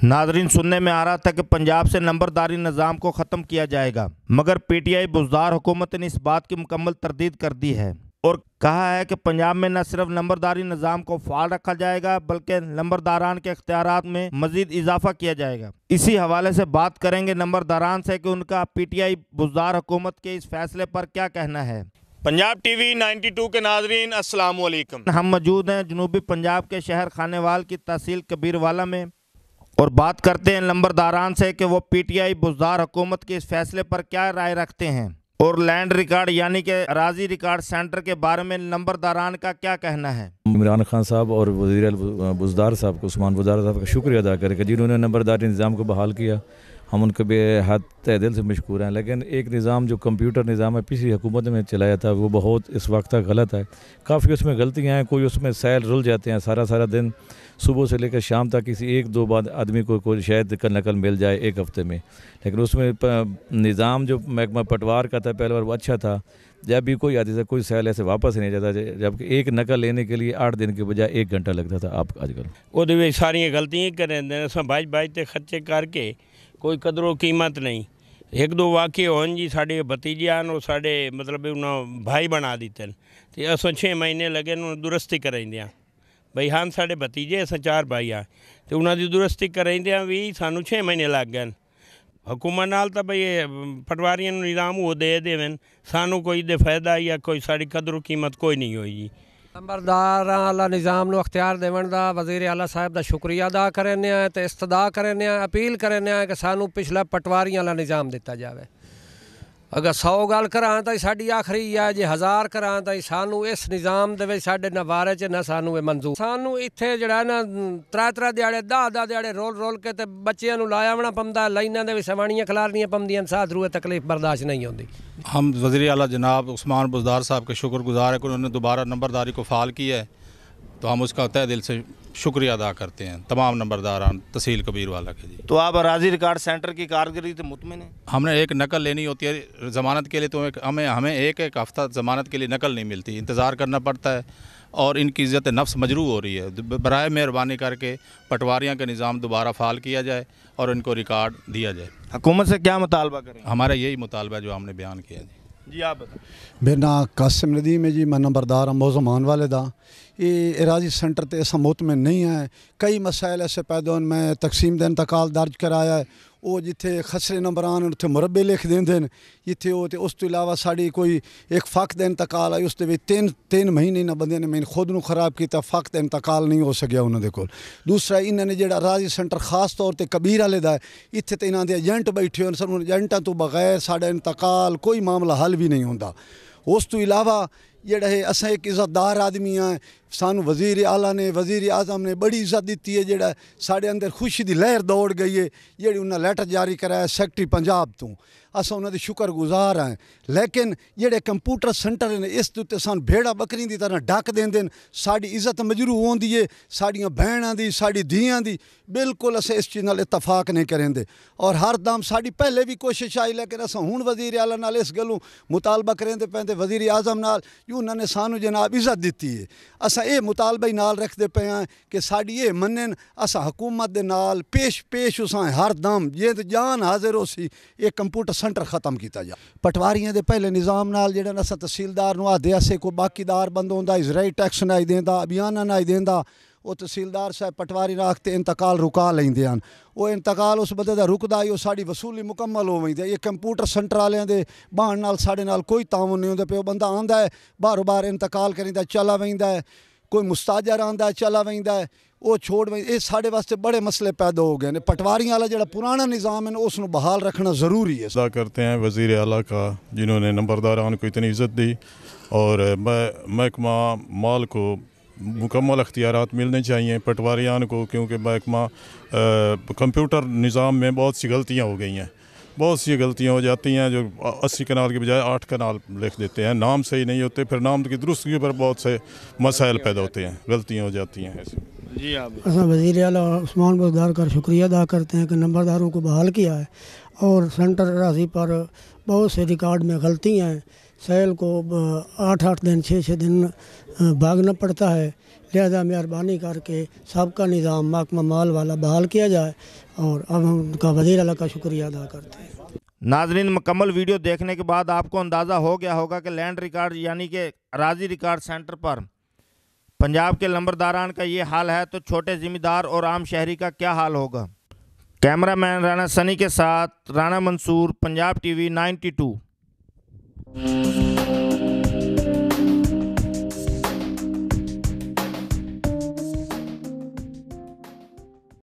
नाजरीन, सुनने में आ रहा था कि पंजाब से नंबरदारी निज़ाम को ख़त्म किया जाएगा, मगर पीटीआई बुज़दार हुकूमत ने इस बात की मुकम्मल तरदीद कर दी है और कहा है कि पंजाब में न सिर्फ नंबरदारी निज़ाम को फ़ाल रखा जाएगा बल्कि नंबरदारान के इख्तियारात में मज़ीद इजाफा किया जाएगा। इसी हवाले से बात करेंगे नंबरदारान से कि उनका पीटीआई बुज़दार हुकूमत के इस फैसले पर क्या कहना है। पंजाब टीवी 92 के नाजरीन, अस्सलाम वालेकुम। हम मौजूद हैं जनूबी पंजाब के शहर खानेवाल की तहसील कबीरवाला में और बात करते हैं नंबरदारान से कि वो पीटीआई बुज़दार हुकूमत के इस फैसले पर क्या राय रखते हैं और लैंड रिकॉर्ड यानी कि अराजी रिकॉर्ड सेंटर के बारे में नंबरदारान का क्या कहना है। इमरान खान साहब और वज़ीर बुज़दार साहब को, उस्मान बुज़दार साहब का शुक्रिया अदा करके जिन्होंने नंबरदारी निज़ाम को बहाल किया, हम उनके बेहद तहे दिल से मशकूर हैं। लेकिन एक निज़ाम जो कंप्यूटर निज़ाम है पिछली हुकूमत में चलाया था वो बहुत इस वक्त तक गलत है। काफ़ी उसमें गलतियाँ हैं, कोई उसमें सेल रुल जाते हैं, सारा दिन सुबह से लेकर शाम तक किसी एक दो बाद आदमी को कोई शायद नकल मिल जाए एक हफ़्ते में। लेकिन उसमें निज़ाम जो महकमा पटवार का था पहले बार वो अच्छा था, जब भी कोई आती था कोई सेल ऐसे वापस नहीं जाता, जबकि एक नकल लेने के लिए 8 दिन के बजाय 1 घंटा लगता था। आप आजकल वो सारियाँ गलतियाँ करें बाज खर्चे करके कोई कदरों कीमत नहीं। एक दो वाक़े होन जी, साढ़े भतीजे और साढ़े मतलब उन्होंने भाई बना दिते तो असों 6 महीने लगे दुरुस्ती कराइंदे भाई हाँ साढ़े भतीजे अस 4 भाई हाँ तो उन्होंने दुरुस्ती कराइंदे भी सानू 6 महीने लग गए। हुकूमत नाल तो भाई पटवारियों निज़ाम वो दे देवन, सानू कोई दे फायदा या कोई साड़ी कदरों कीमत कोई नहीं होई जी। नंबरदार वाला निज़ाम को अख्तियार देवन का वज़ीर आला साहब का शुक्रिया अदा करने तो इस्तदा करने अपील करने कि सानू पिछला पटवारियां वाला निज़ाम दिता जाए। अगर 100 गल करा तो साड़ी आखिरी है, जे 1000 करा तो सानू इस निज़ाम दे साढ़े न बारे च न सानू मंजूर। सानू इत्थे जड़ा ना 3 दिहाड़े 10 दिहाड़े रोल के ते बच्चों लाया आना पौंदा, लाइना दे सवाणियां खलारनियां पौंदियां, साथ रूए तकलीफ बर्दाश्त नहीं होती। हम वज़ीर आला जनाब उस्मान बुज़दार साहब के शुक्रगुज़ार है कि उन्होंने दोबारा नंबरदारी को फ़ाल किया है, तो हम उसका तहे दिल से शुक्रिया अदा करते हैं तमाम नंबरदारान तहसील कबीरवाला के जी। तो आप अराजी रिकॉर्ड सेंटर की कारकर्दगी से मुतमिन हैं? हमने एक नकल लेनी होती है ज़मानत के लिए, तो हमें एक हफ़्ता ज़मानत के लिए नकल नहीं मिलती, इंतज़ार करना पड़ता है और इनकी इज़्ज़त नफ्स मजरू हो रही है। बराए मेहरबानी करके पटवारियाँ का निज़ाम दोबारा फ़ाल किया जाए और इनको रिकॉर्ड दिया जाए। हुकूमत से क्या मुतालबा करें? हमारा यही मुतालबा है जो हमने बयान किया जी। आप बताएं। मेरा नाम कासिम नदीम है जी, मैं नंबरदार मौजमान वाले दा। ये एराजी सेंटर ते असा मुतमिन नहीं है, कई मसाइल ऐसे पैदा होन। मैं तकसीम दा इंतकाल दर्ज कराया है, वो जिथे खसरे नंबर आन उत्थे मुरब्बे लिख देंदे न जिथे वो, उस तो इलावा साड़ी कोई एक फ़क दा इंतकाल आई, उस दे विच 3 महीने इन्हां बंदे ने मैंने खुद नूं खराब किया, फ़क दा इंतकाल नहीं हो सकिया उन्होंने कोल। दूसरा इन्होंने जो अराजी सेंटर खास तौर पर कबीर वाले दा है, इत्थे तो इन्हां दे एजेंट बैठे हो, सब एजेंटां तो बगैर साडा इंतकाल कोई मामला हल भी नहीं होंदा। उस तो इलावा जेड़ा है असा एक इज़्ज़तदार आदमी हैं, सानू वज़ीर आला ने वज़ीर आज़म ने बड़ी इज़्ज़त दी है, जेड़ा साढ़े अंदर खुशी की लहर दौड़ गई है जी उन्हें लैटर जारी कराया सैकटरी पंजाब तो, अस उन्होंने शुक्रगुजार हैं। लेकिन जेडे कंप्यूटर सेंटर ने इस उत्ते सानू भेड़ा बकरी की तरह ढक देंदे, साड़ी इज़्ज़त मजरू होंदी है, साड़ियां भैणां दी साड़ी धियां दी, बिल्कुल अस इस चीज़ नाल इतफाक नहीं करेंदे और हर दम साड़ी पहले भी कोशिश आई, लेकिन अस हुण वज़ीर आला नाल इस गलों मुतालबा करेंदे पैंदे वज़ीर आज़म नाल उन्होंने सानू जनाब इज़्ज़त दी है। अस ये मुतालबा ही नाल रखते पे हैं कि साड़ी ये मनन अस हुकूमत दे नाल पेश उस हर दम ये तो जान हाजिर हो सी ये कंप्यूटर सेंटर ख़त्म किया जाए। पटवारियों के पहले निज़ाम नाल जेड़ा अस तहसीलदार नूं आखदे असे कोई बाकीदार बंद होंदा, इजराई टैक्स नहीं देंदा, अभियाना नहीं देंदा, वो तहसीलदार साहब पटवारी रखते इंतकाल रुका लेंदे हैं। वो इंतकाल उस बंदे दा रुकदा ही, साड़ी वसूली मुकम्मल हो वही। ये कंप्यूटर सेंटर वाले दे बहान नाल साढ़े नाल कोई ताउन नहीं होंदा पे। बंदा आंदा है बारों बार इंतकाल करिंदा चला वहींदा है, कोई मुस्ताजर आंदा है चला वहींदा है, वो छोड़ वही। ये साढ़े वास्ते बड़े मसले पैदा हो गए हैं। पटवारियों वाला जो पुराना निज़ाम है उसको बहाल रखना ज़रूरी है। अदा करते हैं वज़ीर आला का जिन्होंने नंबरदारान को इतनी इज़्ज़त दी और महकमा माल को मुकम्मल अख्तियारात मिलने चाहिए पटवारियान को, क्योंकि महकमा कंप्यूटर निज़ाम में बहुत सी गलतियाँ हो गई हैं, बहुत सी गलतियाँ हो जाती हैं जो 80 कनाल के बजाय 8 कनाल लिख देते हैं, नाम सही नहीं होते, फिर नाम की दुरुस्ती पर बहुत से मसाइल पैदा होते हैं, गलतियाँ हो जाती हैं ऐसे जी। आप वज़ीर आला उस्मान बुज़दार का शुक्रिया अदा करते हैं कि नंबरदारों को बहाल किया है और सेंटर राजी पर बहुत से रिकॉर्ड में गलतियाँ हैं सैल को 8-8 दिन 6-6 दिन भागना पड़ता है। लिहाजा मेहरबानी करके सबका निज़ाम महकमा माल वाला बहाल किया जाए और अब हम उनका वज़ीर आला का शुक्रिया अदा करते हैं। नाजरीन, मुकम्मल वीडियो देखने के बाद आपको अंदाज़ा हो गया होगा कि लैंड रिकॉर्ड यानी कि अराजी रिकॉर्ड सेंटर पर पंजाब के लंबरदारान का ये हाल है तो छोटे ज़िम्मेदार और आम शहरी का क्या हाल होगा। कैमरामैन राणा सनी के साथ राणा मंसूर, पंजाब टीवी 92।